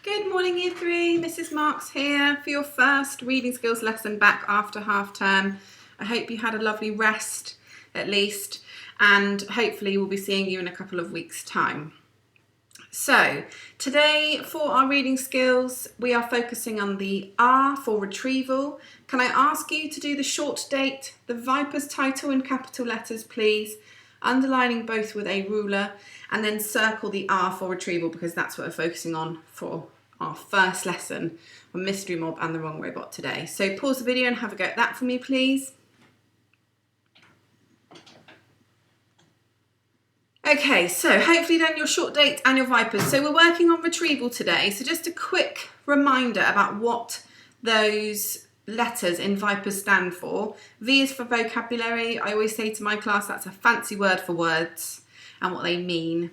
Good morning, Year 3. Mrs. Marks here for your first reading skills lesson back after half term. I hope you had a lovely rest at least, and hopefully we'll be seeing you in a couple of weeks' time. So today for our reading skills, we are focusing on the R for retrieval. Can I ask you to do the short date, the Viper's title in capital letters, please, underlining both with a ruler, and then circle the R for retrieval because that's what we're focusing on for our first lesson on Mystery Mob and the Wrong Robot today. So pause the video and have a go at that for me, please. Okay, so hopefully done your short date and your Vipers. So we're working on retrieval today. So just a quick reminder about what those letters in Vipers stand for. V is for vocabulary. I always say to my class that's a fancy word for words and what they mean.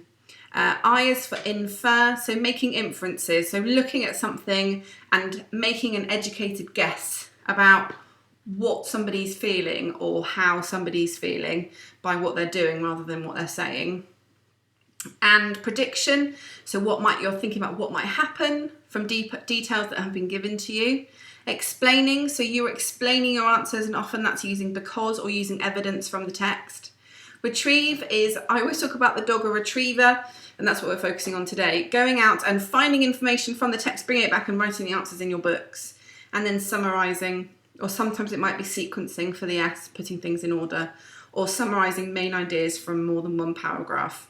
I is for infer, so making inferences, so looking at something and making an educated guess about what somebody's feeling or how somebody's feeling by what they're doing rather than what they're saying. And prediction, so you're thinking about what might happen from details that have been given to you. Explaining, so you're explaining your answers, and often that's using because or using evidence from the text. Retrieve is, I always talk about the dog or retriever, and that's what we're focusing on today. Going out and finding information from the text, bringing it back and writing the answers in your books. And then summarising, or sometimes it might be sequencing for the S, putting things in order, or summarising main ideas from more than one paragraph.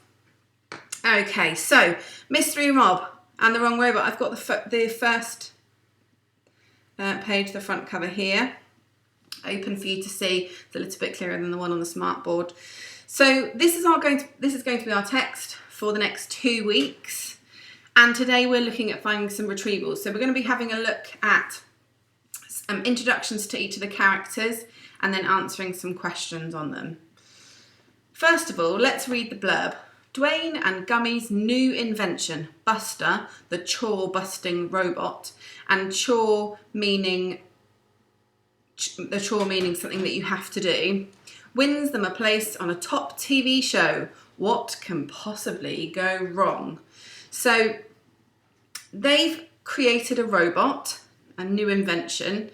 Okay, so Mystery Mob and the Wrong Robot. I've got the first page, the front cover here, open for you to see. It's a little bit clearer than the one on the smart board. So this is going to be our text for the next 2 weeks, and today we're looking at finding some retrievals. So we're going to be having a look at introductions to each of the characters and then answering some questions on them. First of all, let's read the blurb. Dwayne and Gummy's new invention, Buster, the chore-busting robot, and chore meaning something that you have to do, wins them a place on a top TV show. What can possibly go wrong? So they've created a robot, a new invention,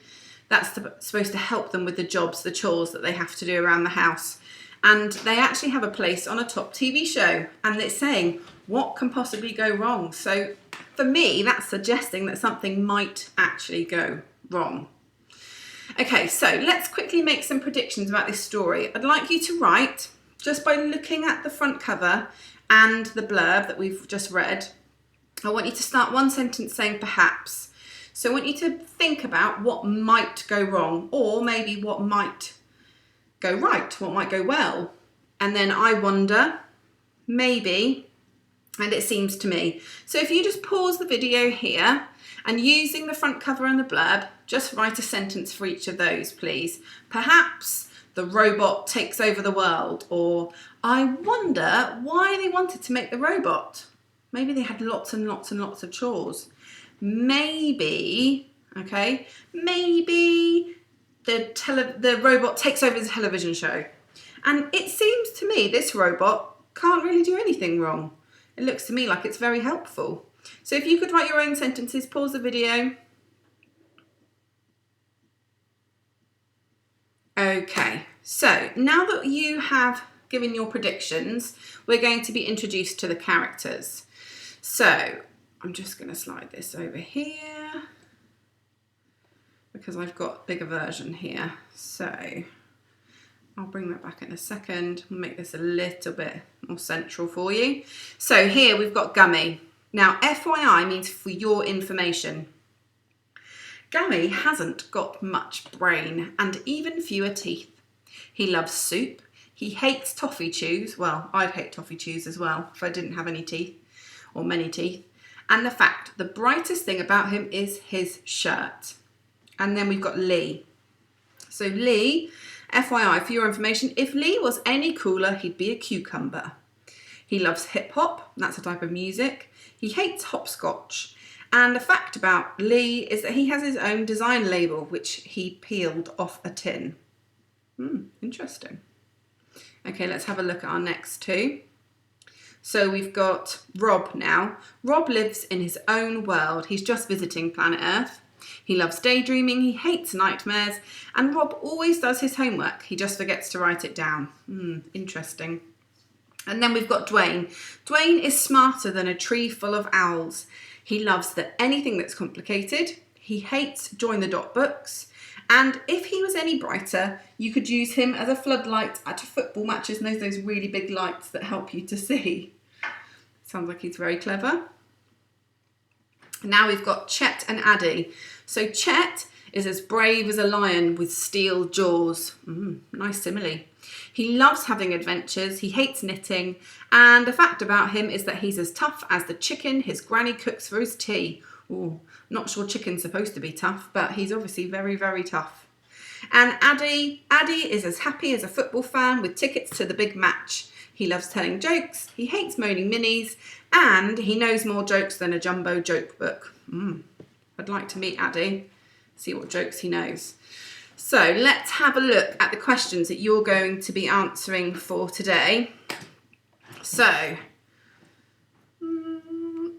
that's supposed to help them with the jobs, the chores that they have to do around the house. And they actually have a place on a top TV show, and it's saying, what can possibly go wrong? So for me, that's suggesting that something might actually go wrong. Okay, so let's quickly make some predictions about this story. I'd like you to write, just by looking at the front cover and the blurb that we've just read, I want you to start one sentence saying perhaps. So I want you to think about what might go wrong, or maybe what might go right, what might go well. And then I wonder, maybe, and it seems to me. So if you just pause the video here and using the front cover and the blurb, just write a sentence for each of those, please. Perhaps the robot takes over the world, or I wonder why they wanted to make the robot. Maybe they had lots and lots and lots of chores. Maybe, okay, maybe the robot takes over the television show. And it seems to me this robot can't really do anything wrong. It looks to me like it's very helpful. So if you could write your own sentences, pause the video. Okay, so now that you have given your predictions, we're going to be introduced to the characters. So I'm just going to slide this over here because I've got a bigger version here. So I'll bring that back in a second. I'll make this a little bit more central for you. So here we've got Gummy. Now, FYI means for your information. Gummy hasn't got much brain and even fewer teeth. He loves soup. He hates toffee chews. Well, I'd hate toffee chews as well if I didn't have any teeth or many teeth. And the brightest thing about him is his shirt. And then we've got Lee. So Lee, FYI for your information, if Lee was any cooler, he'd be a cucumber. He loves hip hop, that's a type of music. He hates hopscotch. And the fact about Lee is that he has his own design label, which he peeled off a tin. Interesting. Okay, let's have a look at our next two. So we've got Rob now. Rob lives in his own world. He's just visiting planet Earth. He loves daydreaming, he hates nightmares, and Rob always does his homework. He just forgets to write it down. Interesting. And then we've got Dwayne. Dwayne is smarter than a tree full of owls. He loves anything that's complicated. He hates join the dot books. And if he was any brighter, you could use him as a floodlight at football matches, and those really big lights that help you to see. Sounds like he's very clever. Now we've got Chet and Addie. So Chet is as brave as a lion with steel jaws. Nice simile. He loves having adventures, he hates knitting, and a fact about him is that he's as tough as the chicken his granny cooks for his tea. Not sure chicken's supposed to be tough, but he's obviously very, very tough. And Addie is as happy as a football fan with tickets to the big match. He loves telling jokes, he hates moaning minis, and he knows more jokes than a jumbo joke book. I'd like to meet Addie, see what jokes he knows. So let's have a look at the questions that you're going to be answering for today. So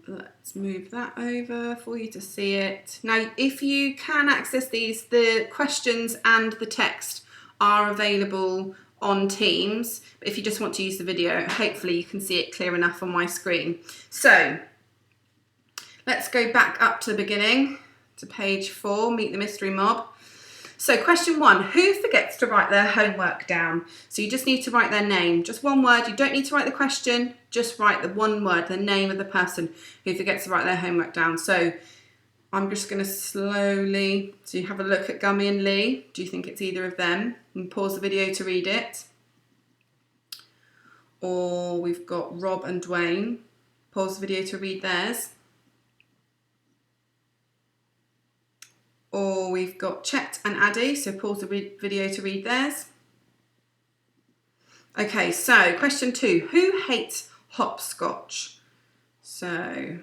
let's move that over for you to see it. Now, if you can access these, the questions and the text are available on Teams. But if you just want to use the video, hopefully you can see it clear enough on my screen. So let's go back up to the beginning to page 4, Meet the Mystery Mob. So question 1, who forgets to write their homework down? So you just need to write their name, just one word. You don't need to write the question, just write the one word, the name of the person who forgets to write their homework down. So I'm just going to slowly, so you have a look at Gummy and Lee. Do you think it's either of them? And pause the video to read it. Or we've got Rob and Dwayne. Pause the video to read theirs. Or we've got Chet and Addie, so pause the video to read theirs. Okay, so question 2, who hates hopscotch? So,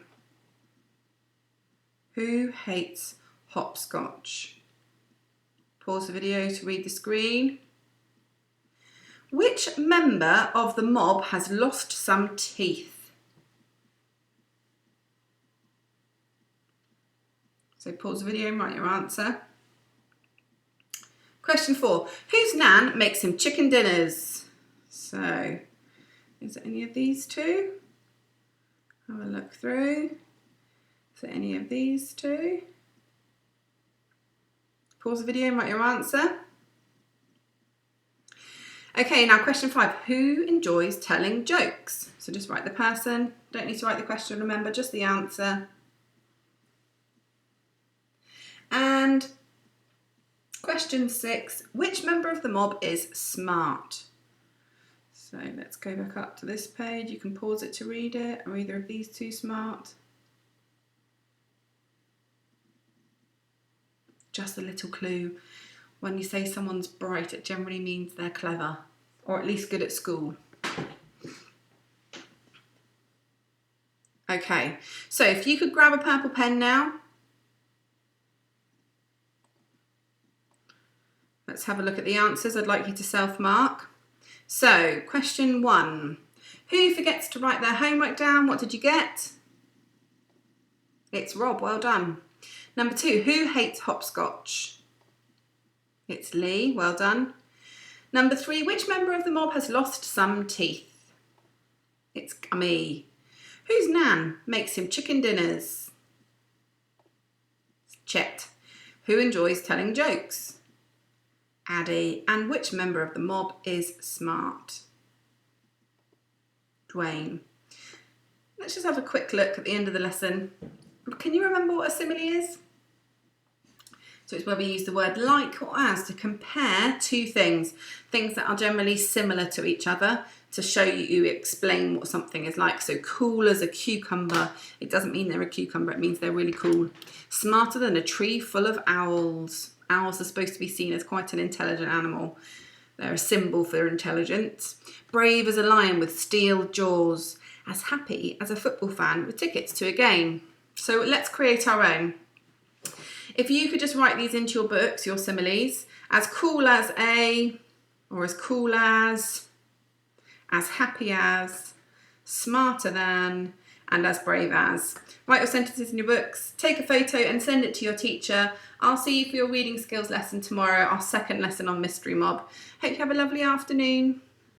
who hates hopscotch? Pause the video to read the screen. Which member of the mob has lost some teeth? So pause the video and write your answer. Question 4, whose nan makes him chicken dinners? So, is it any of these two? Have a look through. Is it any of these two? Pause the video and write your answer. Okay, now question 5, who enjoys telling jokes? So just write the person, don't need to write the question, remember, just the answer. And question 6, which member of the mob is smart? So let's go back up to this page. You can pause it to read it. Are either of these two smart? Just a little clue. When you say someone's bright, it generally means they're clever, or at least good at school. Okay, so if you could grab a purple pen now. Let's have a look at the answers. I'd like you to self-mark. So, question 1. Who forgets to write their homework down? What did you get? It's Rob, well done. Number 2, who hates hopscotch? It's Lee, well done. Number 3, which member of the mob has lost some teeth? It's Gummy. Whose nan makes him chicken dinners? It's Chet. Who enjoys telling jokes? Addie. And which member of the mob is smart? Dwayne. Let's just have a quick look at the end of the lesson. Can you remember what a simile is? So it's where we use the word like or as to compare two things that are generally similar to each other, to show you, explain what something is like. So cool as a cucumber, it doesn't mean they're a cucumber, it means they're really cool. Smarter than a tree full of owls. Owls are supposed to be seen as quite an intelligent animal. They're a symbol for intelligence. Brave as a lion with steel jaws. As happy as a football fan with tickets to a game. So let's create our own. If you could just write these into your books, your similes, as cool as a, or as cool as happy as smarter than, and as brave as. Write your sentences in your books, take a photo and send it to your teacher. I'll see you for your reading skills lesson tomorrow, our second lesson on Mystery Mob. Hope you have a lovely afternoon.